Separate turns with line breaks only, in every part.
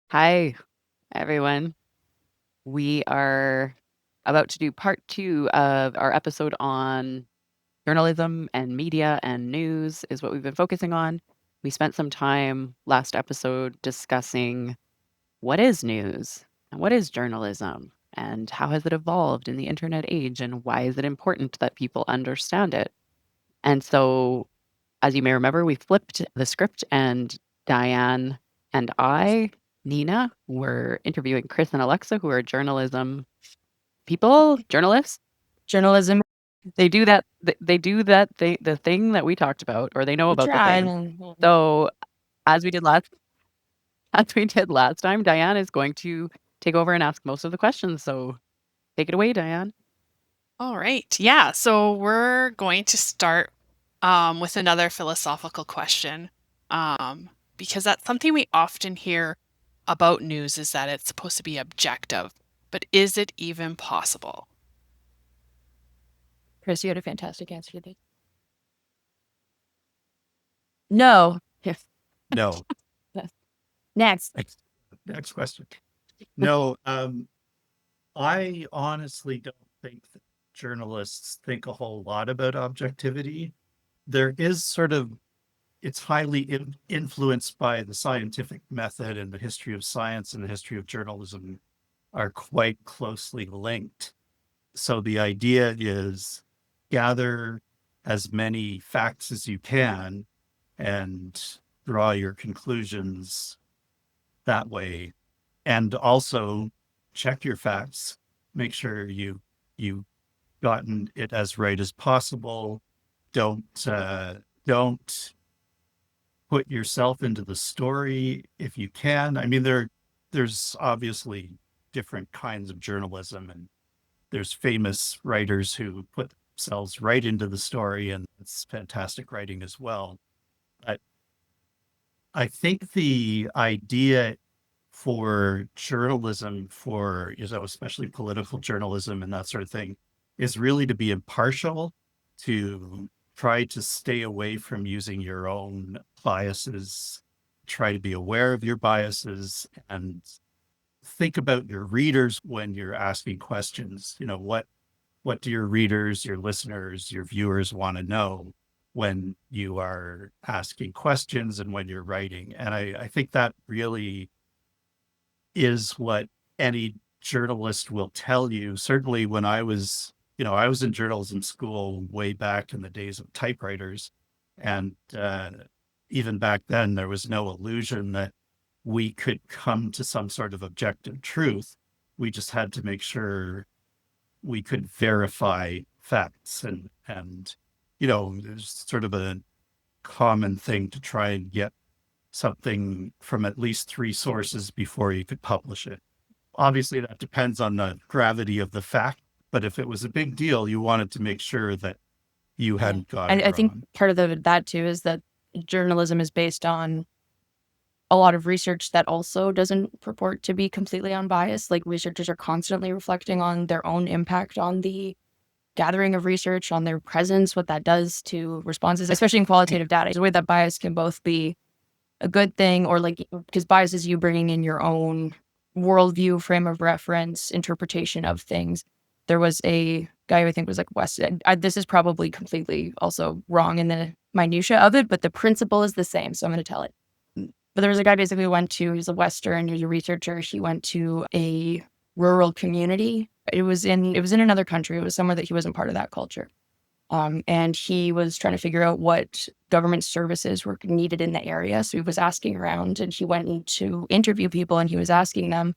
Hi, everyone. We are about to do part two of our episode on journalism and media and news, is what we've been focusing on. We spent some time last episode discussing what is news and what is journalism and how has it evolved in the internet age and why is it important that people understand it. And so, as you may remember, we flipped the script and Diane and I, Nina, were interviewing Chris and Alexa, who are journalism people, journalists.
Journalism.
They do that. They do that. The thing that we talked about, or they know
We
about the
tried
thing.
and
So, as we did last, as we did last time, Diane is going to take over and ask most of the questions. So, take it away, Diane.
All right. Yeah. So we're going to start with another philosophical question because that's something we often hear about news is that it's supposed to be objective. But is it even possible?
Chris, you had a fantastic answer to this. No.
Yes.
No.
Next.
Next question. No, I honestly don't think that journalists think a whole lot about objectivity. There is it's highly influenced by the scientific method, and the history of science and the history of journalism are quite closely linked. So the idea is gather as many facts as you can and draw your conclusions that way, and also check your facts, make sure you gotten it as right as possible. Don't put yourself into the story if you can. I mean, there's obviously different kinds of journalism, and there's famous writers who put themselves right into the story, and it's fantastic writing as well. But I think the idea for journalism, for, especially political journalism and that sort of thing, is really to be impartial, to try to stay away from using your own biases, try to be aware of your biases, and think about your readers when you're asking questions. What do your readers, your listeners, your viewers want to know when you are asking questions and when you're writing? And I think that really is what any journalist will tell you. Certainly when I was in journalism school way back in the days of typewriters. And even back then, there was no illusion that we could come to some sort of objective truth. We just had to make sure we could verify facts, and there's sort of a common thing to try and get something from at least three sources before you could publish it. Obviously, that depends on the gravity of the fact, but if it was a big deal, you wanted to make sure that you
Yeah.
hadn't got
And
it
I think
wrong.
part of that too is that journalism is based on a lot of research that also doesn't purport to be completely unbiased. Like researchers are constantly reflecting on their own impact on the gathering of research, on their presence, what that does to responses, especially in qualitative data. The way that bias can both be a good thing or because bias is you bringing in your own worldview, frame of reference, interpretation of things. There was a guy who I think was like West. This is probably completely also wrong in the minutia of it, but the principle is the same. So I'm going to tell it. But there was a guy basically who went to, he's a Western, he's a researcher. He went to a rural community. It was in another country. It was somewhere that he wasn't part of that culture. And he was trying to figure out what government services were needed in the area. So he was asking around and he went in to interview people and he was asking them,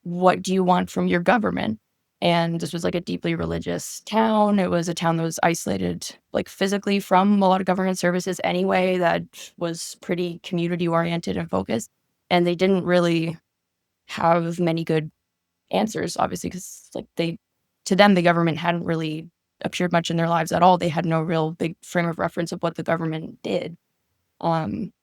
what do you want from your government? And this was like a deeply religious town. It was a town that was isolated, like physically from a lot of government services anyway, that was pretty community oriented and focused. And they didn't really have many good answers, obviously, because to them, the government hadn't really appeared much in their lives at all. They had no real big frame of reference of what the government did. Um,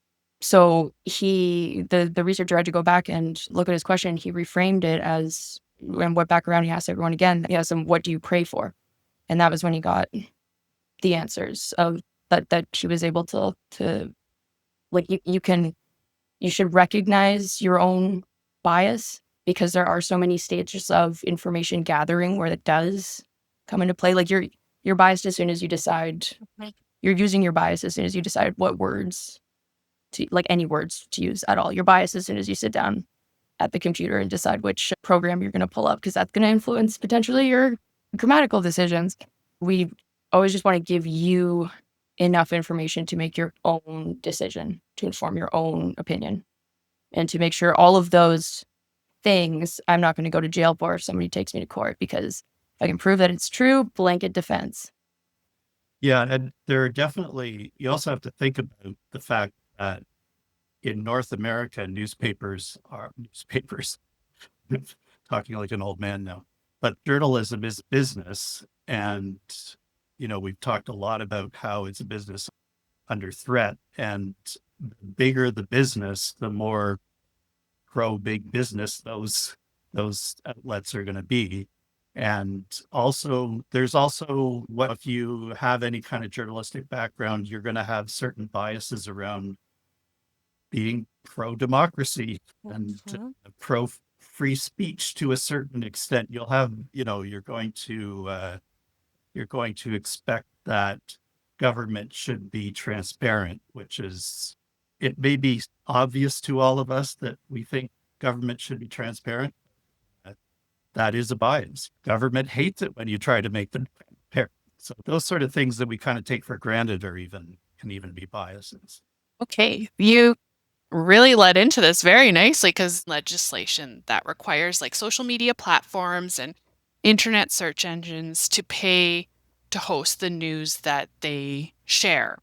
so the researcher had to go back and look at his question. He reframed it as, and went back around. He asked everyone again. He asked them, "What do you pray for?" And that was when he got the answers of that she was able to like you should recognize your own bias, because there are so many stages of information gathering where it does come into play. Like you're biased as soon as you decide, you're using your bias as soon as you decide what words to, like any words to use at all. You're biased as soon as you sit down at the computer and decide which program you're going to pull up, because that's going to influence potentially your grammatical decisions. We always just want to give you enough information to make your own decision, to inform your own opinion, and to make sure all of those things I'm not going to go to jail for if somebody takes me to court, because if I can prove that it's true, blanket defense.
Yeah, and there are definitely, you also have to think about the fact that in North America, newspapers, talking like an old man now, but journalism is business. And, we've talked a lot about how it's a business under threat. And the bigger the business, the more pro big business those outlets are going to be. And also, there's also what if you have any kind of journalistic background, you're going to have certain biases around being pro democracy and pro free speech to a certain extent. You'll have, you're going to expect that government should be transparent, which is, it may be obvious to all of us that we think government should be transparent. That is a bias. Government hates it when you try to make them transparent. So those sort of things that we kind of take for granted can even be biases.
Okay, you really led into this very nicely, because legislation that requires like social media platforms and internet search engines to pay to host the news that they share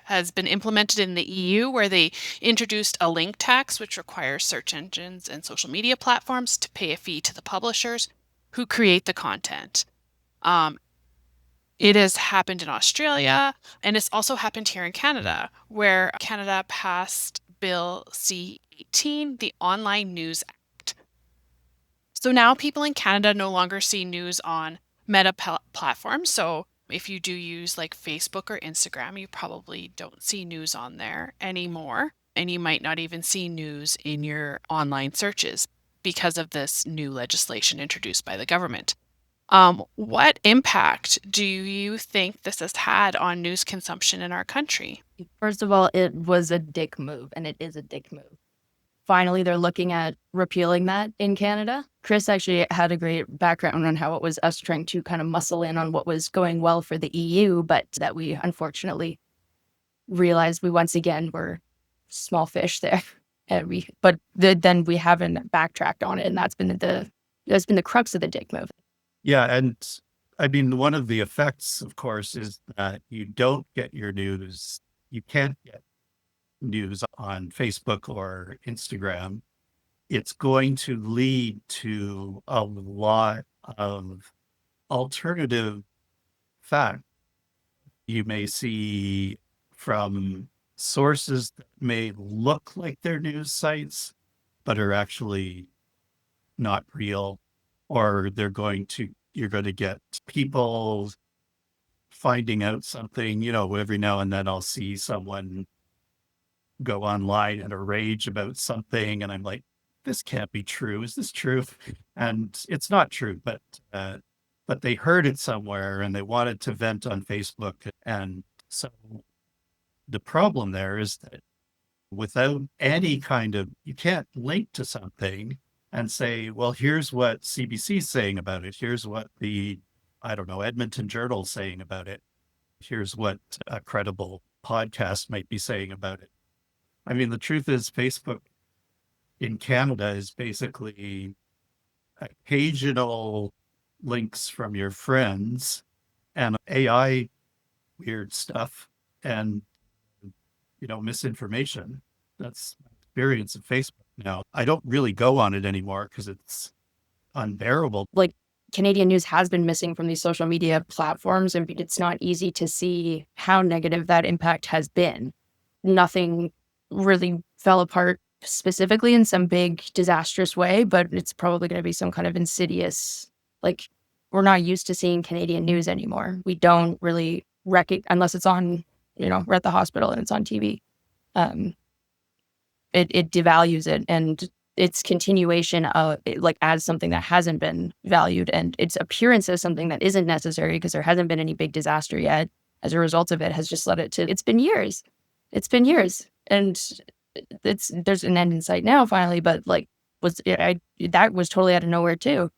has been implemented in the EU, where they introduced a link tax, which requires search engines and social media platforms to pay a fee to the publishers who create the content. It has happened in Australia, and it's also happened here in Canada, where Canada passed Bill C-18, the Online News Act. So now people in Canada no longer see news on meta platforms. So if you do use like Facebook or Instagram, you probably don't see news on there anymore. And you might not even see news in your online searches because of this new legislation introduced by the government. What impact do you think this has had on news consumption in our country?
First of all, it was a dick move, and it is a dick move. Finally, they're looking at repealing that in Canada. Chris actually had a great background on how it was us trying to kind of muscle in on what was going well for the EU, but that we unfortunately realized we once again were small fish there. And then we haven't backtracked on it, and that's been the crux of the dick move.
Yeah, and I mean, one of the effects, of course, is that you don't get your news. You can't get news on Facebook or Instagram. It's going to lead to a lot of alternative fact. You may see from sources that may look like they're news sites, but are actually not real, or you're going to get people finding out something, every now and then I'll see someone go online and a rage about something, and I'm like, this can't be true. Is this true? And it's not true, but they heard it somewhere and they wanted to vent on Facebook. And so the problem there is that without any kind of, you can't link to something and say, well, here's what CBC is saying about it. Here's what the, I don't know, Edmonton Journal is saying about it. Here's what a credible podcast might be saying about it. I mean, the truth is Facebook in Canada is basically occasional links from your friends and AI weird stuff and, misinformation. That's my experience of Facebook now. I don't really go on it anymore because it's unbearable.
Like, Canadian news has been missing from these social media platforms, and it's not easy to see how negative that impact has been. Nothing really fell apart specifically in some big disastrous way, but it's probably going to be some kind of insidious, like, we're not used to seeing Canadian news anymore. We don't really unless it's on, we're at the hospital and it's on TV. It devalues it, and its continuation of like as something that hasn't been valued, and its appearance as something that isn't necessary because there hasn't been any big disaster yet as a result of it has just led it to it's been years. It's been years. And there's an end in sight now finally, but like that was totally out of nowhere too.